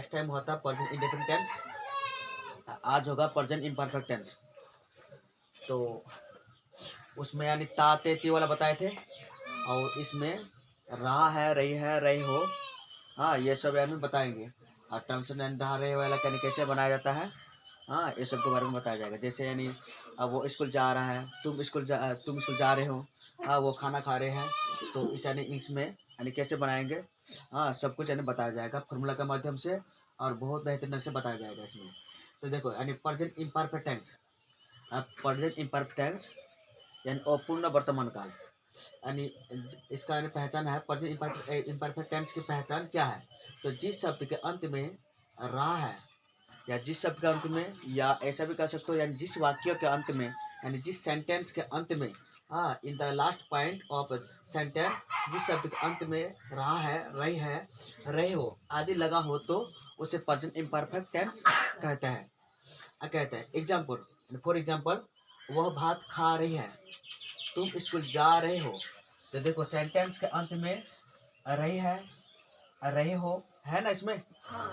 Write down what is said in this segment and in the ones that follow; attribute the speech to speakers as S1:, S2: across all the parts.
S1: Next time हुआ था present indefinite tense, आज होगा प्रेजेंट इम्परफेक्ट टेंस। तो उसमें यानी ता ते ती वाला बताए थे, और इसमें रहा है, रही है, रही हो, हाँ ये सब यानी बताएंगे। और टर्म्स एंड रहा रहे वाला यानी कैसे बनाया जाता है, हाँ ये सब के बारे में बताया जाएगा। जैसे यानी अब वो स्कूल जा रहा है, तुम स्कूल जा रहे हो, हाँ वो खाना खा रहे हैं, तो इस यानी इसमें यानी कैसे बनाएंगे, हाँ सब कुछ यानी बताया जाएगा फॉर्मूला के माध्यम से, और बहुत बेहतरीन ढंग से बताया जाएगा इसमें। तो देखो यानी present imperfect tense, present imperfect tense यानी अपूर्ण वर्तमान काल, यानी इसका यानी पहचान है, प्रेजेंट इम्परफेक्ट टेंस की पहचान क्या है। तो जिस शब्द के अंत में रहा है, या जिस शब्द के अंत में, या ऐसा भी कह सकते हो यानी जिस वाक्य के अंत में, यानी जिस सेंटेंस के अंत में, हाँ in the last point of sentence, जिस शब्द के अंत में रहा है, रहे हो आदि लगा हो, तो उसे प्रेजेंट इम्परफेक्ट टेंस कहते हैं। एग्जाम्पल, फॉर एग्जाम्पल, वह भात खा रही है, तुम स्कूल जा रहे हो। तो देखो सेंटेंस के अंत में रही है, रहे हो है ना इसमें,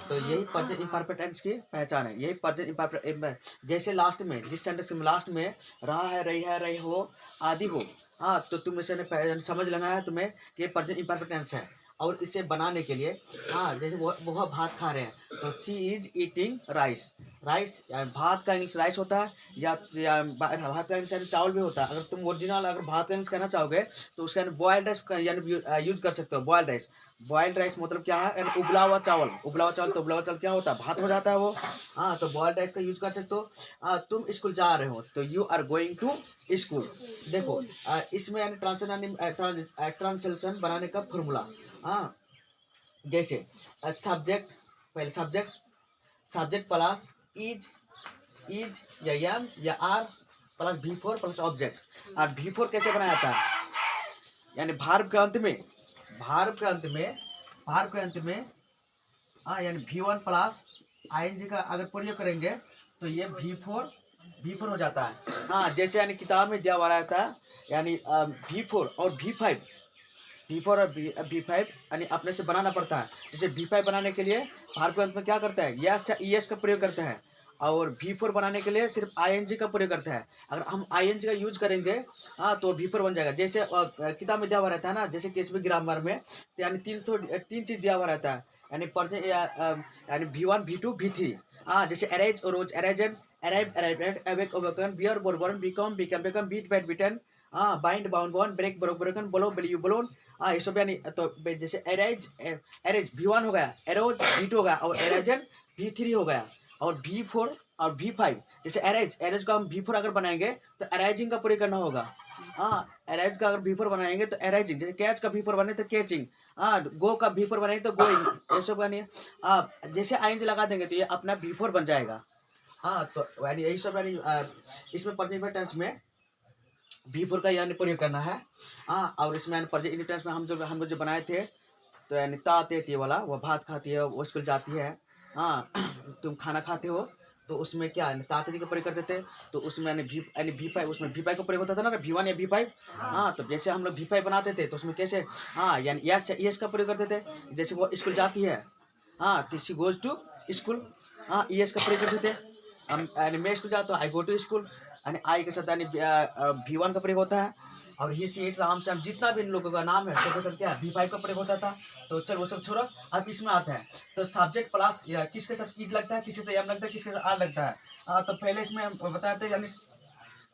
S1: तो यही प्रेजेंट इम्परफेक्ट टेंस की पहचान है, यही प्रेजेंट इम्परफेक्ट। जैसे लास्ट में, जिस सेंटेंस में लास्ट में रहा है, रही है, रही हो आदि हो, हाँ तो तुम इसे समझ लेना है तुम्हें कि ये प्रेजेंट इम्परफेक्ट टेंस है। और इसे बनाने के लिए, हाँ जैसे वह भात खा रहे हैं, तो सी इज ईटिंग राइस। राइस भात का इंग्लिश राइस होता है, या भात का इंग्लिश चावल भी होता है। अगर तुम ओरिजिनल अगर भात का इंग्लिश कहना चाहोगे तो उसका बॉयल्ड राइस यानी यूज कर सकते हो। बॉयल्ड राइस, बॉयल्ड राइस मतलब क्या है, यानी उबला हुआ चावल। उबला हुआ चावल, तो उबला हुआ चावल क्या होता है, भात हो जाता है वो, हाँ तो बॉयल्ड राइस का यूज कर सकते हो। तुम स्कूल जा रहे हो, तो you are going to school. देखो इसमें यानी ट्रांसलेशन बनाने का फॉर्मूला, हाँ जैसे सब्जेक्ट, पहले सब्जेक्ट प्लस इज या एम या are plus V4 plus object. और V4 कैसे बनाया था, यानी भार्ब के अंत में, भार्ब के अंत में हाँ यानी V1 प्लस ING का अगर प्रयोग करेंगे तो ये V4 हो जाता है। हाँ जैसे यानी किताब में दिया हुआ रहता है, यानी V4 और V5 और V5 यानी अपने से बनाना पड़ता है। जैसे V5 बनाने के लिए भार्ब के अंत में क्या करता है, यस या ES का प्रयोग करता है, और V4 बनाने के लिए सिर्फ ING का प्रयोग करता है। अगर हम ING का यूज करेंगे, हाँ तो V4 बन जाएगा। जैसे किताब में दिया हुआ रहता है ना, जैसे केस में ग्रामर में, तो यानी तीन चीज दिया हुआ रहता है, यानी यानी V1 V2 V3। हाँ जैसे arise arose, arisen, arrive, awake, awaken, bear, bore borne, become, became, beat, bat, beaten, हाँ bind, bound, break, broken, blow, believe, blown, हाँ ये सब यानी। तो जैसे एरेज V1 हो गया, एरोज V2 हो गया, और एरेजन V3 हो गया, और V4 और V5। जैसे एरेज का हम V4 अगर बनाएंगे तो अराइजिंग का प्रयोग करना होगा। हाँ एरेज का अगर V4 बनाएंगे तो अराइजिंग, जैसे कैच का V4 बने तो कैचिंग, हाँ गो का V4 बनाएंगे तो गोइंग, ये सब यानी जैसे ING लगा देंगे तो ये अपना V4 बन जाएगा। हाँ तो यानी यही सब यानी इसमें प्रेजेंट टेंस में V4 का यानी प्रयोग करना है। हाँ और इसमें यानी प्रेजेंट टेंस में हम लोग जो बनाए थे, तो यानी ती वाला, वो भात खाती है, वो स्कूल जाती है, हाँ तुम खाना खाते हो, तो उसमें क्या है ताती का प्रयोग करते थे। तो उसमें यानी V5, उसमें V5 का प्रयोग होता था ना, V1 या V5। हाँ तो जैसे हम लोग V5 बनाते थे तो उसमें कैसे, हाँ यानी यस का प्रयोग करते थे। जैसे वो स्कूल जाती है, हाँ शी गोज टू स्कूल, हाँ ES का प्रयोग करते थे। यानी मैं स्कूल जाता हूँ, आई गो टू स्कूल, यानी आई के साथ यानी V1 का प्रयोग होता है। और ही सी इट, राम श्याम, जितना भी इन लोगों का नाम है सबके सब क्या है V5 का प्रयोग होता था। तो चल वो सब छोड़ो, अब इसमें आता है तो सब्जेक्ट प्लस या किसके साथ इज लगता है, किसके साथ एम लगता है, किसके साथ आर लगता है। तो पहले इसमें हम बताते हैं, यानी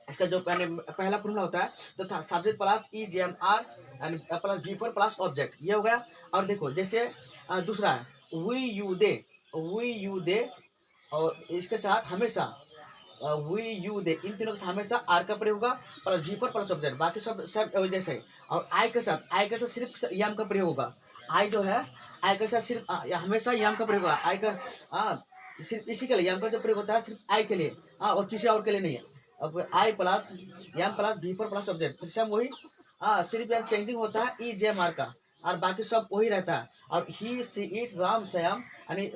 S1: इसका जो पहला फॉर्मूला होता है तो subject plus is am are यानी प्लस V4 प्लस ऑब्जेक्ट, ये हो गया। और देखो जैसे दूसरा है वी यू दे, और इसके साथ हमेशा वी यू दे, इन तीनों के साथ हमेशा आर का प्रयोग होगा प्लस V4 प्लस ऑब्जेक्ट, बाकी सब जैसे ही। और आई के साथ सिर्फ यम का प्रयोग होगा। आई जो है, आई के साथ सिर्फ हमेशा यम का प्रयोग होगा। आई का सिर्फ इसी के लिए यम का जो प्रयोग होता है सिर्फ आई के लिए, और किसी और के लिए नहीं है। अब आई प्लस यम प्लस V4 प्लस ऑब्जेक्ट, फिर वही सिर्फ यहाँ चेंजिंग होता है ई जे मार का, और बाकी सब वही रहता है। और ही सी इट राम श्याम, यानी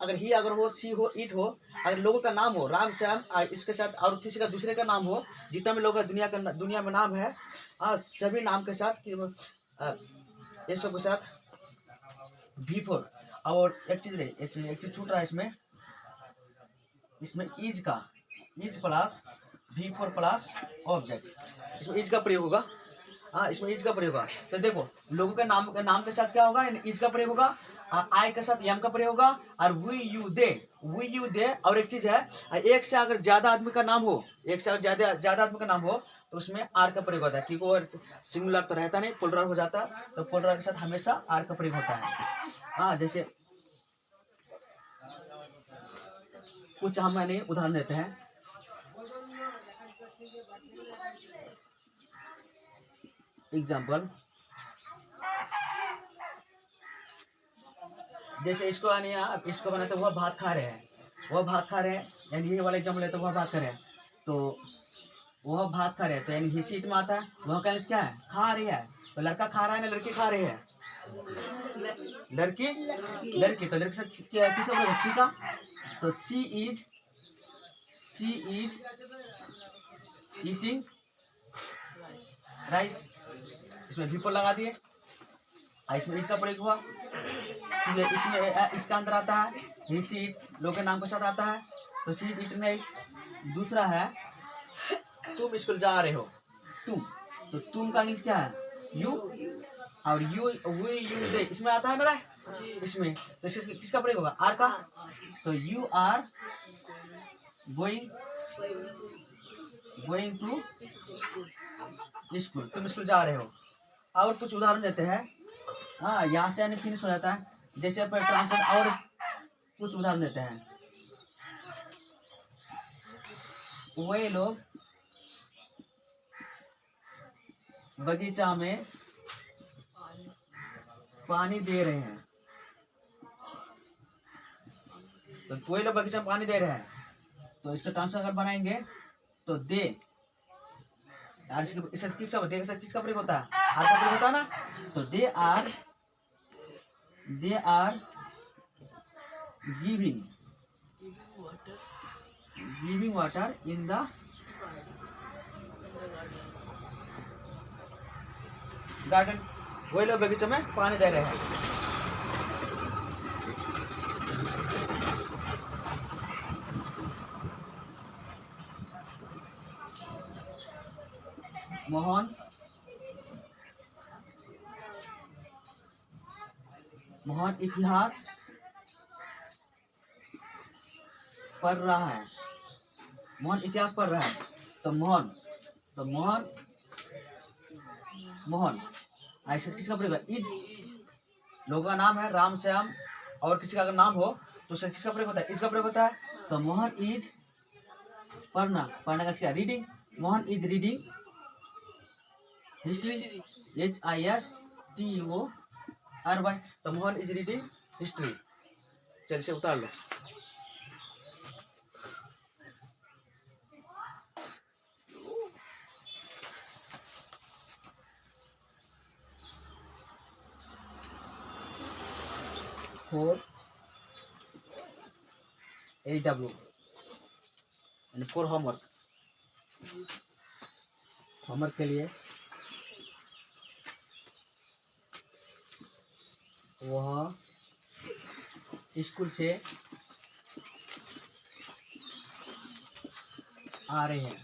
S1: ही अगर हो, सी हो, इट हो, अगर लोगों का नाम हो राम श्याम, इसके साथ और किसी का दूसरे का नाम हो, जितना भी लोग दुनिया में नाम है, सभी नाम के साथ ये सब के साथ V4। और एक चीज छूट रहा है इसमें is plus V4 plus object, इसमें इज का प्रयोग होगा। हाँ, इसमें इज का प्रयोग होगा। तो देखो लोगों के नाम के साथ क्या होगा, इज का प्रयोग होगा, आई के साथ एम का प्रयोग होगा, और वी यू दे। और एक चीज है, एक से अगर ज्यादा आदमी का नाम हो, एक से अगर ज्यादा आदमी का नाम हो तो उसमें आर का प्रयोग होता है, क्योंकि वो सिंगुलर तो रहता नहीं, प्लुरल हो जाता है, तो प्लुरल के साथ हमेशा आर का प्रयोग होता है। हाँ, जैसे कुछ हम उदाहरण देते हैं। एग्जाम्पल, जैसे इसको इसको बनाते वह भात खा रहे हैं, यानी ये वाला एग्जाम्पल है, तो वह भात खा रहे हैं, तो वह भात खा रहे हैं, तो यानी ही सीट में आता है, वह क्या है, खा रही है। तो लड़का खा रहा है ना लड़की खा रही है, लड़की तो लड़की से किसका बोलेगा, सी का, तो सी इज ईटिंग राइस, इसमें V4 लगा दिए, इसमें इसका प्रयोग हुआ, इसमें इसका अंदर आता है ही सीट, लोग के नाम के साथ आता है, तो सी इज ईटिंग राइस। दूसरा है तुम स्कूल जा रहे हो, तो तुम का इंग्लिश क्या है, यू, और यू दे, इसमें आता है ना, इसमें तो किसका प्रयोग होगा, आर का, तो you are going to school, तुम स्कूल जा रहे हो। और कुछ उदाहरण देते हैं। हाँ, यहाँ से फिनिश हो जाता है। जैसे पर ट्रांसलेट और कुछ उदाहरण देते हैं। वे लोग बगीचा में पानी दे रहे हैं, तो कोई लोग बगीचा में पानी दे रहे हैं, तो इसका ट्रांसलेट अगर बनाएंगे तो दे, और इसका किसका प्रयोग होता है, आर का प्रयोग होता है ना, तो they are giving water in the garden, वही लोग बगीचे में पानी दे रहे हैं। मोहन इतिहास पढ़ रहा है, तो मोहन ऐसे किसका प्रयोग, इज, लोगों का नाम है राम श्याम, और किसी का अगर नाम हो तो उससे किसका प्रयोग होता है, इज का प्रयोग होता है, तो मोहन इज पढ़ना का क्या, reading, Mohan is reading history, HISTORY, तो मोहन इज रीडिंग हिस्ट्री। चलिए से उतार लो। फॉर होमवर्क के लिए वह स्कूल से आ रहे हैं,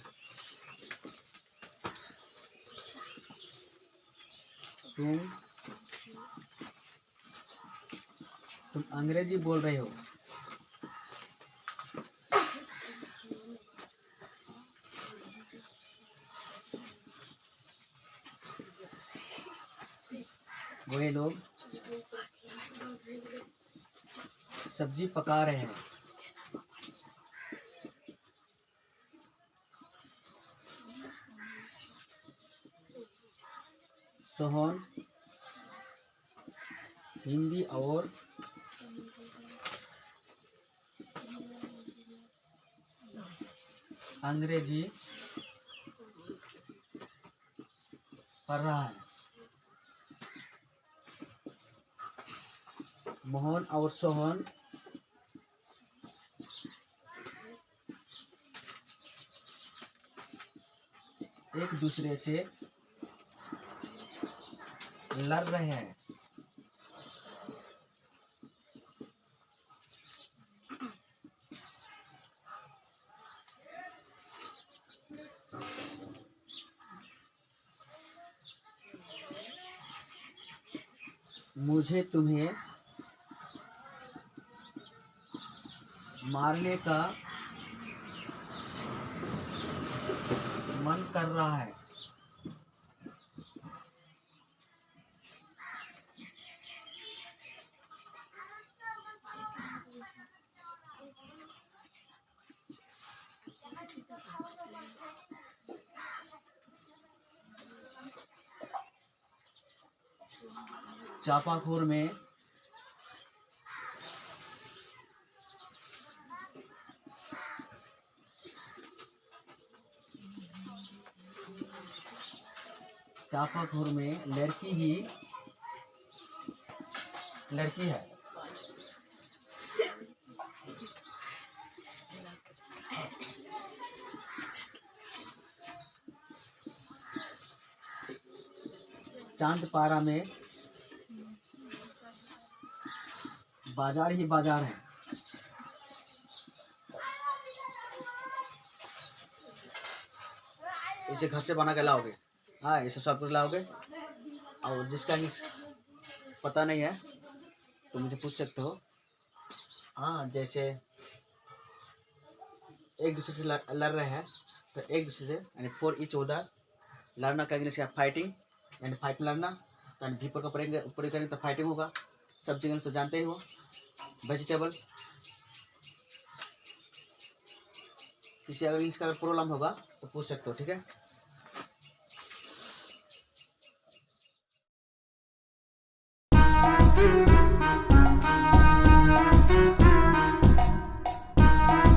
S1: तुम अंग्रेजी बोल रहे हो, वे लोग सब्जी पका रहे हैं, सोहन हिंदी और अंग्रेजी पढ़ रहा है। मोहन और सोहन एक दूसरे से लड़ रहे हैं। मुझे तुम्हें मारने का मन कर रहा है। चापाखोर में लड़की है। चांदपारा में बाजार ही बाजार है। इसे घर से बना के लाओगे। हाँ, इसे सब कुछ लाओगे। और जिसका पता नहीं है तो मुझे पूछ सकते हो। हाँ, जैसे एक दूसरे से लड़ रहे हैं तो एक दूसरे से यानी फॉर ईच अदर लड़ना का इंग्लिश है फाइटिंग, यानी फाइट में लड़ना। यानी भी का पढ़ेंगे ऊपर करेंगे तो फाइटिंग होगा। सब्जी इंग्लिश तो जानते ही हो, वेजिटेबल। किसी अगर इसका प्रॉब्लम होगा तो पूछ सकते हो, ठीक है।